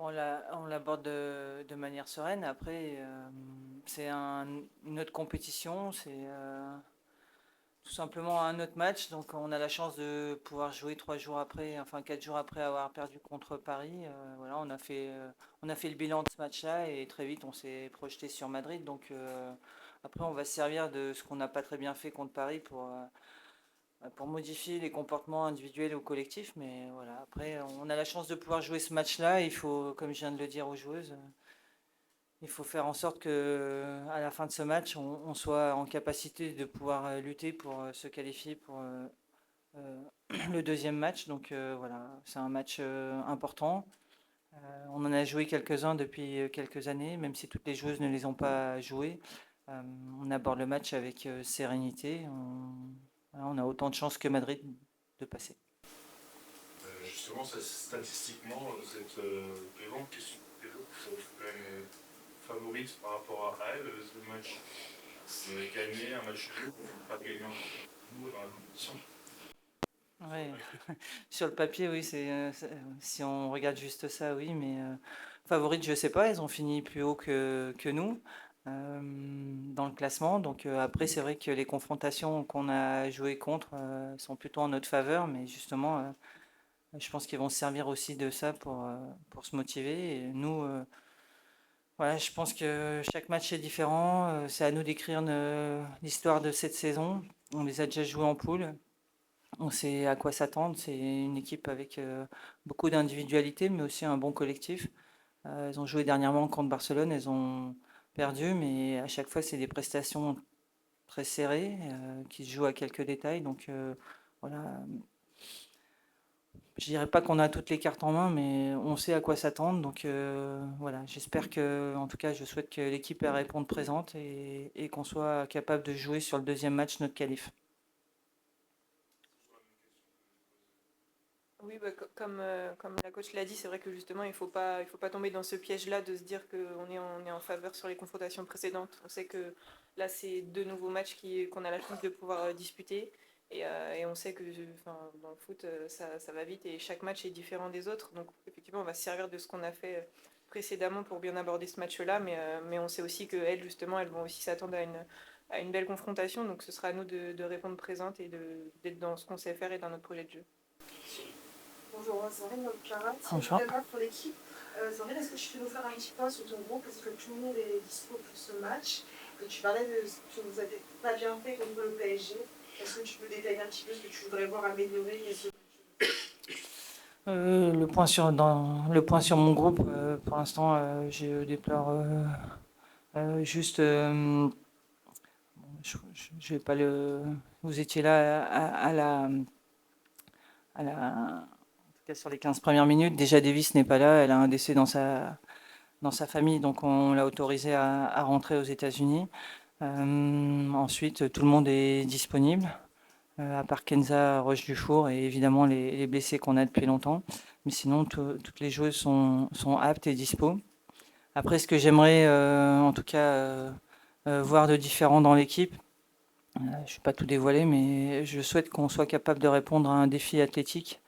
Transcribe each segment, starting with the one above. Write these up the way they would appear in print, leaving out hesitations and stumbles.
On l'aborde de manière sereine. Après, c'est une autre compétition, c'est tout simplement un autre match. Donc, on a la chance de pouvoir jouer 3 jours après, enfin 4 jours après avoir perdu contre Paris. Voilà, on a fait le bilan de ce match-là et très vite, on s'est projeté sur Madrid. Donc, après, on va se servir de ce qu'on n'a pas très bien fait contre Paris pour modifier les comportements individuels ou collectifs. Mais voilà, après, on a la chance de pouvoir jouer ce match-là. Il faut, comme je viens de le dire aux joueuses, il faut faire en sorte que à la fin de ce match, on soit en capacité de pouvoir lutter pour se qualifier pour euh, le deuxième match. Donc voilà, c'est un match important. On en a joué quelques-uns depuis quelques années, même si toutes les joueuses ne les ont pas joués. Euh, on aborde le match avec sérénité. Voilà, on a autant de chances que Madrid de passer. Justement, statistiquement, vous êtes devant, question de vélo, vous êtes quand même favorite par rapport à elle, ce match. Vous avez gagné un match nul, vous n'avez pas gagné un nous dans la compétition. Ouais. Sur le papier, oui, si on regarde juste ça, oui, mais favorite, je sais pas, ils ont fini plus haut que nous dans le classement. Donc après, c'est vrai que les confrontations qu'on a jouées contre sont plutôt en notre faveur, mais justement, je pense qu'ils vont se servir aussi de ça pour se motiver. Et nous, voilà, je pense que chaque match est différent. C'est à nous d'écrire l'histoire de cette saison. On les a déjà joués en poule. On sait à quoi s'attendre. C'est une équipe avec beaucoup d'individualité, mais aussi un bon collectif. Elles ont joué dernièrement contre Barcelone, elles ont perdu, mais à chaque fois, c'est des prestations très serrées qui se jouent à quelques détails. Donc voilà, je dirais pas qu'on a toutes les cartes en main, mais on sait à quoi s'attendre. Donc voilà, j'espère que, en tout cas, je souhaite que l'équipe réponde présente et qu'on soit capable de jouer sur le deuxième match notre qualif. Oui, bah, comme la coach l'a dit, c'est vrai que justement, il faut pas tomber dans ce piège-là de se dire on est en faveur sur les confrontations précédentes. On sait que là, c'est deux nouveaux matchs qu'on a la chance de pouvoir disputer. Et on sait que enfin, dans le foot, ça va vite et chaque match est différent des autres. Donc, effectivement, on va se servir de ce qu'on a fait précédemment pour bien aborder ce match-là. Mais on sait aussi qu'elles, justement, elles vont aussi s'attendre à une belle confrontation. Donc, ce sera à nous de répondre présente et d'être dans ce qu'on sait faire et dans notre projet de jeu. Bonjour, Zorine Clara, Bonjour. pour l'équipe. Zorine, est-ce que tu peux nous faire un petit point sur ton groupe? Est-ce que tout le monde est dispo pour ce match? Tu parlais de ce que vous n'avez pas bien fait contre le PSG. Est-ce que tu peux détailler un petit peu ce que tu voudrais voir améliorer et ce Le point sur mon groupe, pour l'instant, je déplore juste. Je vais pas le. Vous étiez là en tout cas sur les 15 premières minutes. Déjà, Davis n'est pas là. Elle a un décès dans sa famille, donc on l'a autorisée à rentrer aux États-Unis. Ensuite, tout le monde est disponible, à part Kenza Roche-Dufour et évidemment les blessés qu'on a depuis longtemps. Mais sinon, toutes les joueuses sont aptes et dispo. Après, ce que j'aimerais, en tout cas, voir de différent dans l'équipe, je ne vais pas tout dévoiler, mais je souhaite qu'on soit capable de répondre à un défi athlétique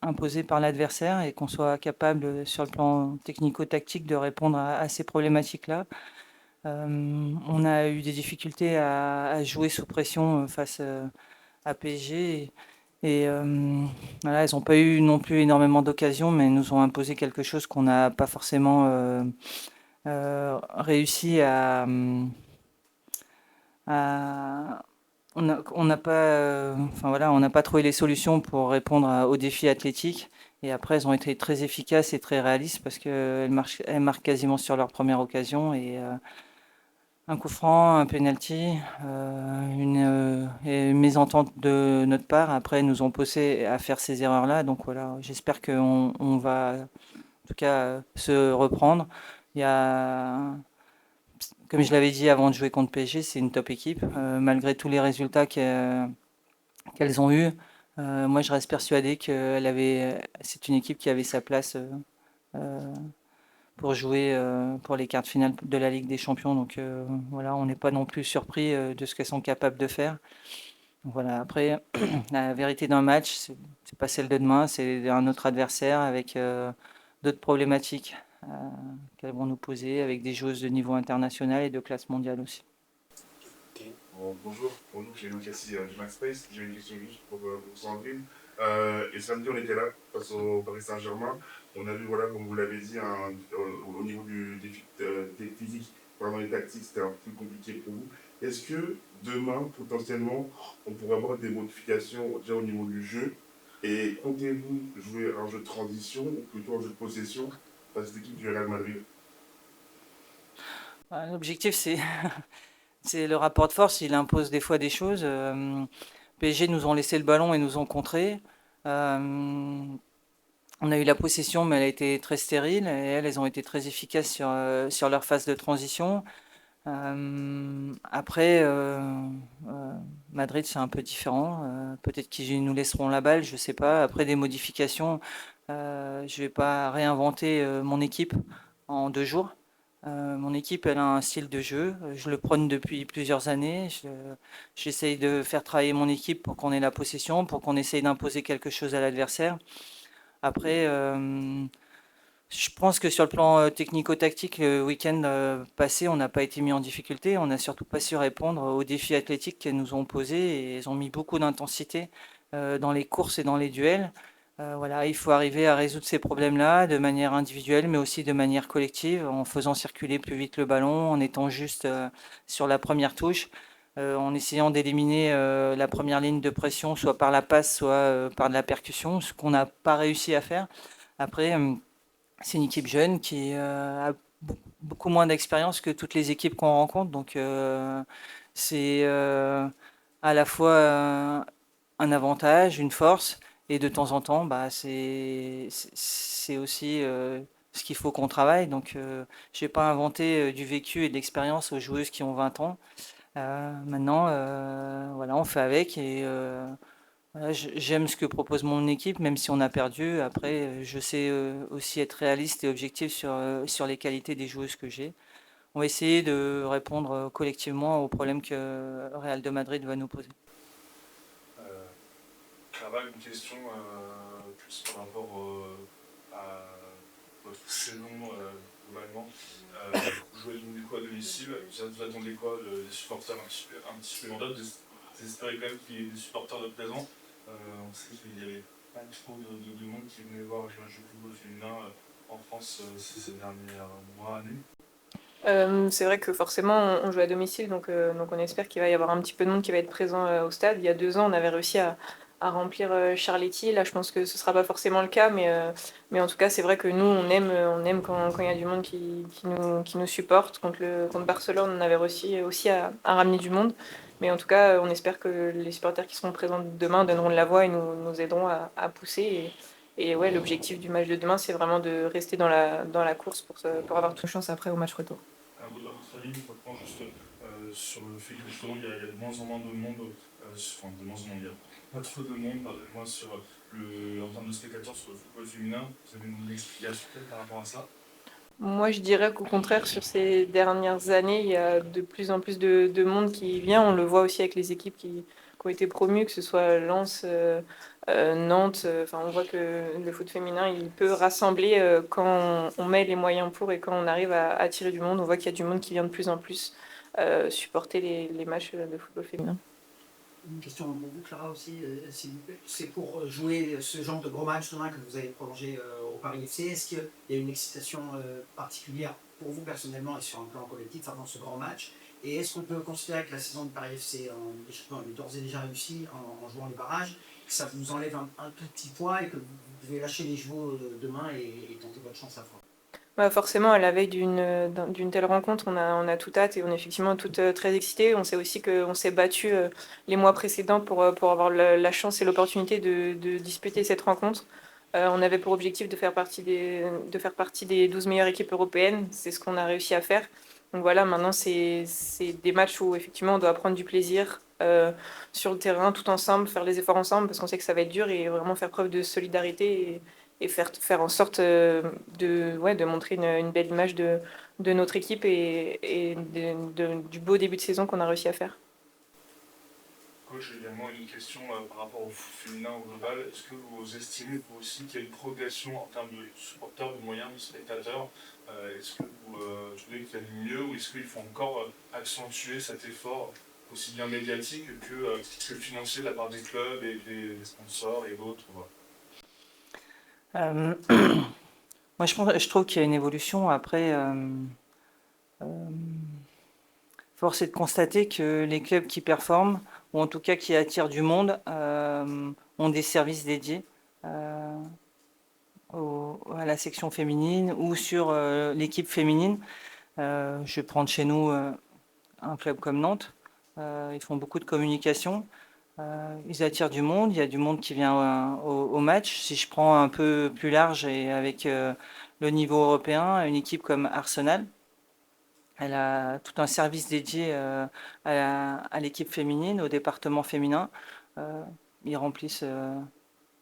imposé par l'adversaire et qu'on soit capable, sur le plan technico-tactique, de répondre à ces problématiques-là. On a eu des difficultés à jouer sous pression face à PSG. Et voilà, elles n'ont pas eu non plus énormément d'occasions, mais nous ont imposé quelque chose qu'on n'a pas forcément réussi à on n'a pas, enfin voilà, on n'a pas trouvé les solutions pour répondre aux défis athlétiques. Et après, elles ont été très efficaces et très réalistes parce qu'elles marquent quasiment sur leur première occasion. Et un coup franc, un penalty, une mésentente de notre part. Après, nous ont poussé à faire ces erreurs-là. Donc voilà, j'espère qu'on va en tout cas se reprendre. Il y a, comme je l'avais dit avant de jouer contre PSG, c'est une top équipe. Malgré tous les résultats qu'elles ont eus, moi je reste persuadé que c'est une équipe qui avait sa place euh, pour jouer pour les quarts de finale de la Ligue des Champions. Donc voilà, on n'est pas non plus surpris de ce qu'elles sont capables de faire. Donc, voilà, après, la vérité d'un match, c'est pas celle de demain, c'est un autre adversaire avec d'autres problématiques qu'elles vont nous poser avec des joueuses de niveau international et de classe mondiale aussi. Bonjour, j'ai Lucas Cassis du Max Space. J'ai une question juste pour Sandrine. Et samedi, on était là face au Paris Saint-Germain. On a vu, voilà, comme vous l'avez dit, au niveau des physiques, vraiment les tactiques, c'était un peu compliqué pour vous. Est-ce que demain, potentiellement, on pourrait avoir des modifications déjà au niveau du jeu? Et comptez-vous jouer un jeu de transition ou plutôt un jeu de possession face à cette équipe du Real Madrid? L'objectif, c'est le rapport de force. Il impose des fois des choses. PSG nous ont laissé le ballon et nous ont contré. On a eu la possession, mais elle a été très stérile. Et elles ont été très efficaces sur leur phase de transition. Après, Madrid, c'est un peu différent. Peut-être qu'ils nous laisseront la balle, je sais pas. Après des modifications, je vais pas réinventer mon équipe en 2 jours. Mon équipe, elle a un style de jeu. Je le prône depuis plusieurs années. J'essaye de faire travailler mon équipe pour qu'on ait la possession, pour qu'on essaye d'imposer quelque chose à l'adversaire. Après, je pense que sur le plan technico-tactique, le week-end passé, on n'a pas été mis en difficulté. On n'a surtout pas su répondre aux défis athlétiques qu'elles nous ont posés et elles ont mis beaucoup d'intensité dans les courses et dans les duels. Voilà, il faut arriver à résoudre ces problèmes-là de manière individuelle, mais aussi de manière collective, en faisant circuler plus vite le ballon, en étant juste sur la première touche, en essayant d'éliminer la première ligne de pression, soit par la passe, soit par de la percussion, ce qu'on n'a pas réussi à faire. Après, c'est une équipe jeune qui a beaucoup moins d'expérience que toutes les équipes qu'on rencontre, donc c'est à la fois un avantage, une force, et de temps en temps, bah, c'est aussi ce qu'il faut qu'on travaille. Donc, je vais pas inventer du vécu et de l'expérience aux joueuses qui ont 20 ans. Maintenant, voilà, on fait avec et voilà, j'aime ce que propose mon équipe, même si on a perdu. Après, je sais aussi être réaliste et objectif sur les qualités des joueuses que j'ai. On va essayer de répondre collectivement aux problèmes que Real de Madrid va nous poser. Carval, une question plus par rapport à votre saison globalement. Vous jouez donc du coup à domicile, vous attendez quoi des supporters un petit peu mandat? Vous espérez quand même qu'il y ait des supporters de présents. On sait qu'il y avait pas trop de monde qui venait voir les matchs de football féminin en France ces derniers mois, années. C'est vrai que forcément on joue à domicile, donc on espère qu'il va y avoir un petit peu de monde qui va être présent au stade. Il y a 2 ans, on avait réussi à remplir Charletti. Là, je pense que ce ne sera pas forcément le cas, mais en tout cas, c'est vrai que nous, on aime quand il y a du monde qui nous supporte. Contre Barcelone, on avait réussi aussi à ramener du monde. Mais en tout cas, on espère que les supporters qui seront présents demain donneront de la voix et nous aideront à pousser. Et ouais, l'objectif du match de demain, c'est vraiment de rester dans la course pour avoir toute chance après au match retour. À votre avis, je reprends juste sur le fait que justement il y a de moins en moins de monde, enfin de moins en moins, il y a pas trop de monde, pardonnez-moi, en termes de spectateurs sur le football féminin. Vous avez une explication peut-être par rapport à ça? Moi, je dirais qu'au contraire, sur ces dernières années, il y a de plus en plus de monde qui vient. On le voit aussi avec les équipes qui ont été promues, que ce soit Lens, Nantes. Enfin, on voit que le foot féminin, il peut rassembler quand on met les moyens pour et quand on arrive à attirer du monde. On voit qu'il y a du monde qui vient de plus en plus supporter les matchs de football féminin. Une question pour vous, Clara, aussi, s'il vous plaît. C'est pour jouer ce genre de gros match demain que vous avez prolongé au Paris FC. Est-ce qu'il y a une excitation particulière pour vous personnellement et sur un plan collectif avant ce grand match? Et est-ce qu'on peut considérer que la saison de Paris FC est d'ores et déjà réussie en jouant les barrages, que ça vous enlève un tout petit poids et que vous devez lâcher les chevaux demain et tenter votre chance à fond? Forcément, à la veille d'une telle rencontre, on a toute hâte et on est effectivement toutes très excitées. On sait aussi qu'on s'est battu les mois précédents pour avoir la chance et l'opportunité de disputer cette rencontre. On avait pour objectif de faire partie des 12 meilleures équipes européennes. C'est ce qu'on a réussi à faire. Donc voilà, maintenant, c'est des matchs où effectivement on doit prendre du plaisir sur le terrain, tout ensemble, faire les efforts ensemble, parce qu'on sait que ça va être dur et vraiment faire preuve de solidarité et faire en sorte de montrer une belle image de notre équipe et du beau début de saison qu'on a réussi à faire. coach, également une question par rapport au foot féminin au global. Est-ce que vous estimez vous aussi qu'il y a une progression en termes de supporters, de moyens, de spectateurs? Est-ce que vous trouvez qu'il y a du mieux ou est-ce qu'il faut encore accentuer cet effort aussi bien médiatique que financier de la part des clubs et des sponsors et d'autres? Euh, Moi, je trouve qu'il y a une évolution. Après, force est de constater que les clubs qui performent, ou en tout cas qui attirent du monde, ont des services dédiés à la section féminine ou sur l'équipe féminine. Je vais prendre chez nous un club comme Nantes. Ils font beaucoup de communication. Ils attirent du monde. Il y a du monde qui vient au match. Si je prends un peu plus large et avec le niveau européen, une équipe comme Arsenal, elle a tout un service dédié à l'équipe féminine, au département féminin. Ils remplissent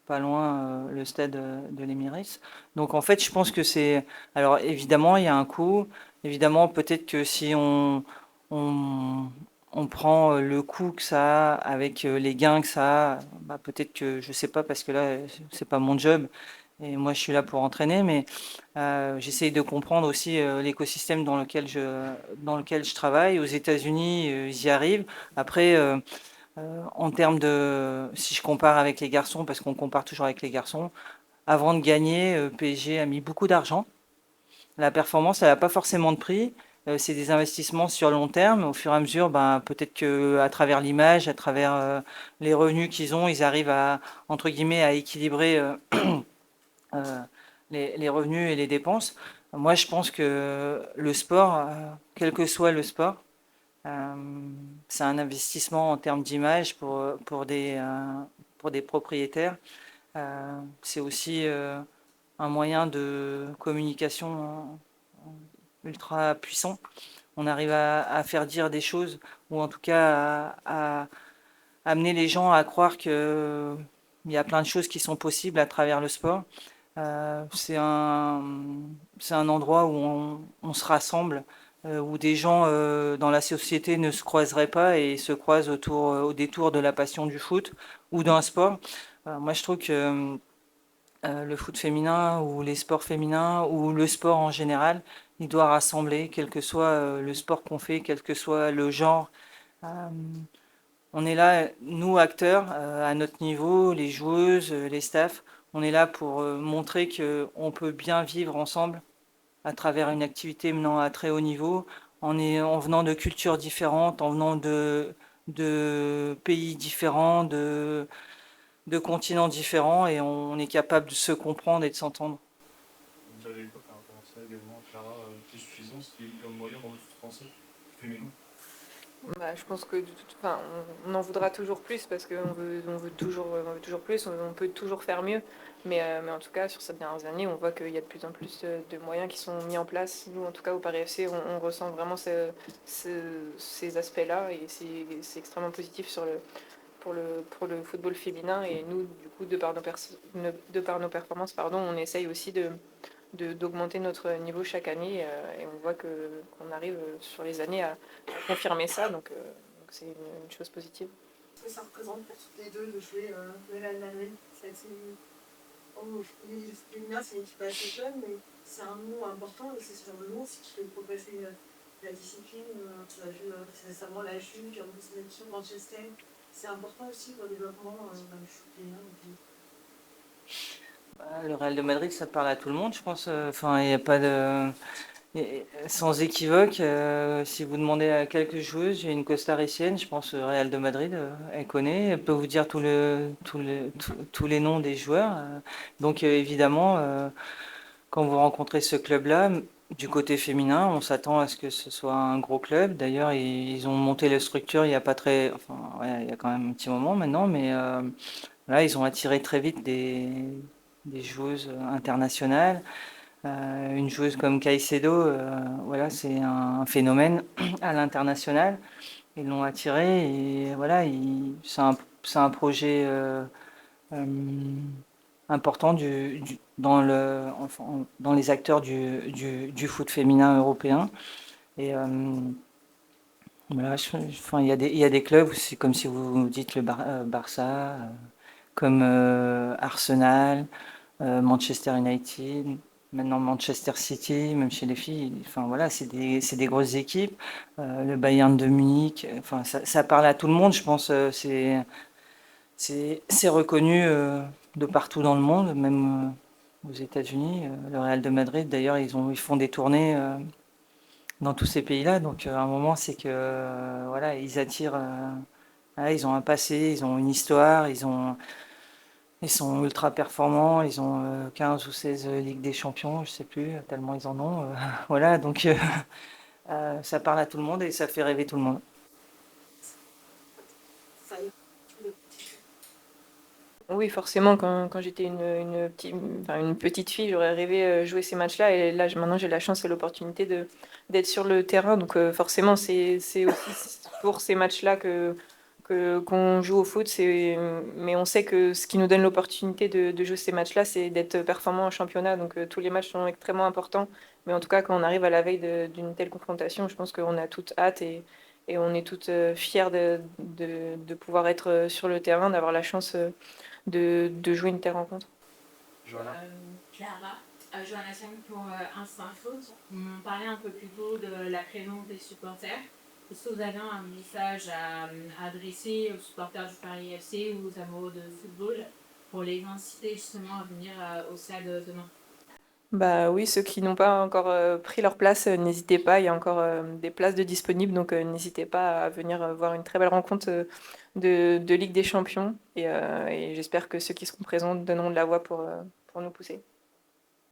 pas loin le stade de l'Emirates. Donc en fait, je pense que c'est... Alors évidemment, il y a un coût. Évidemment, peut-être que si on prend le coût que ça a avec les gains que ça a, bah, peut-être que, je sais pas, parce que là, c'est pas mon job. Et moi, je suis là pour entraîner, mais j'essaye de comprendre aussi l'écosystème dans lequel je travaille. Aux États-Unis, ils y arrivent. Après, en termes de, si je compare avec les garçons, parce qu'on compare toujours avec les garçons, avant de gagner, PSG a mis beaucoup d'argent. La performance, elle n'a pas forcément de prix. C'est des investissements sur le long terme. Au fur et à mesure, ben, peut-être qu'à travers l'image, à travers les revenus qu'ils ont, ils arrivent à, entre guillemets, à équilibrer les revenus et les dépenses. Moi, je pense que le sport, quel que soit le sport, c'est un investissement en termes d'image pour des propriétaires. C'est aussi un moyen de communication ultra puissant. On arrive à faire dire des choses, ou en tout cas à amener les gens à croire qu'il y a plein de choses qui sont possibles à travers le sport. C'est un endroit où on se rassemble, où des gens dans la société ne se croiseraient pas et se croisent au détour de la passion du foot ou d'un sport. Moi, je trouve que le foot féminin ou les sports féminins ou le sport en général, il doit rassembler, quel que soit le sport qu'on fait, quel que soit le genre. Euh, on est là, nous acteurs, à notre niveau, les joueuses, les staffs, on est là pour montrer qu'on peut bien vivre ensemble à travers une activité menant à très haut niveau, en venant de cultures différentes, en venant de pays différents, de continents différents, et on est capable de se comprendre et de s'entendre. Vous avez quoi par rapport à ça également, Clara? C'est suffisant ce qui est comme moyen dans le foot français féminin? Bah, je pense que enfin, on en voudra toujours plus parce on veut toujours plus, on peut toujours faire mieux. Mais en tout cas, sur ces dernières années, on voit qu'il y a de plus en plus de moyens qui sont mis en place. Nous, en tout cas, au Paris FC, on ressent vraiment ces aspects-là et c'est extrêmement positif pour le football féminin. Et nous, du coup, de par nos performances, pardon, on essaye aussi d'augmenter notre niveau chaque année et on voit qu'on arrive sur les années à confirmer ça, donc c'est une chose positive. Qu'est-ce que ça représente pour toutes les deux de jouer le Real Madrid? C'est assez... Féminin, c'est une équipe assez jeune, mais c'est un nom important et c'est sur le nom aussi qui fait progresser la discipline. On a vu récemment la Juve, puis en plus l'élection de Manchester. C'est important aussi pour le développement du foot féminin. Le Real de Madrid, ça parle à tout le monde, je pense. Enfin, il n'y a pas de... Sans équivoque, si vous demandez à quelques joueuses, j'ai une costaricienne, je pense Real de Madrid, elle connaît, elle peut vous dire tous les noms des joueurs. Donc évidemment, quand vous rencontrez ce club-là, du côté féminin, on s'attend à ce que ce soit un gros club. D'ailleurs, ils ont monté la structure il y a pas très... Enfin, ouais, il y a quand même un petit moment maintenant, mais là, ils ont attiré très vite des joueuses internationales. Une joueuse comme Caicedo, voilà, c'est un phénomène à l'international. Ils l'ont attiré et voilà, c'est un projet euh, important dans les acteurs du foot féminin européen. Et Voilà, enfin, il y a des clubs où c'est comme si vous dites le Barça, comme Arsenal, Manchester United, maintenant Manchester City, même chez les filles. Enfin voilà, c'est des grosses équipes. Le Bayern de Munich, enfin ça parle à tout le monde, je pense. C'est reconnu de partout dans le monde, même aux États-Unis. Le Real de Madrid, d'ailleurs, ils font des tournées dans tous ces pays-là. Donc à un moment, c'est que voilà, ils attirent. Voilà, ils ont un passé, ils ont une histoire, ils sont ultra performants. Ils ont 15 ou 16 Ligues des Champions, je sais plus, tellement ils en ont. Voilà, donc ça parle à tout le monde et ça fait rêver tout le monde. Ça y est. Oui, forcément, quand j'étais une petite fille, j'aurais rêvé jouer ces matchs-là. Et là, maintenant, j'ai la chance et l'opportunité d'être sur le terrain. Donc, forcément, c'est aussi pour ces matchs-là qu'on joue au foot. Mais on sait que ce qui nous donne l'opportunité de jouer ces matchs-là, c'est d'être performant en championnat. Donc, tous les matchs sont extrêmement importants. Mais en tout cas, quand on arrive à la veille d'une telle confrontation, je pense qu'on a toute hâte et on est toutes fières de pouvoir être sur le terrain, d'avoir la chance de jouer une telle rencontre. Johanna. Clara, Johanna Sang pour Instinct Foot. On parlait un peu plus tôt de la présence des supporters. Est-ce que vous avez un message à adresser aux supporters du Paris FC ou aux amoureux de football pour les inciter justement à venir au stade demain? Bah oui, ceux qui n'ont pas encore pris leur place, n'hésitez pas, il y a encore des places de disponibles, donc n'hésitez pas à venir voir une très belle rencontre de Ligue des Champions et j'espère que ceux qui seront présents donneront de la voix pour nous pousser.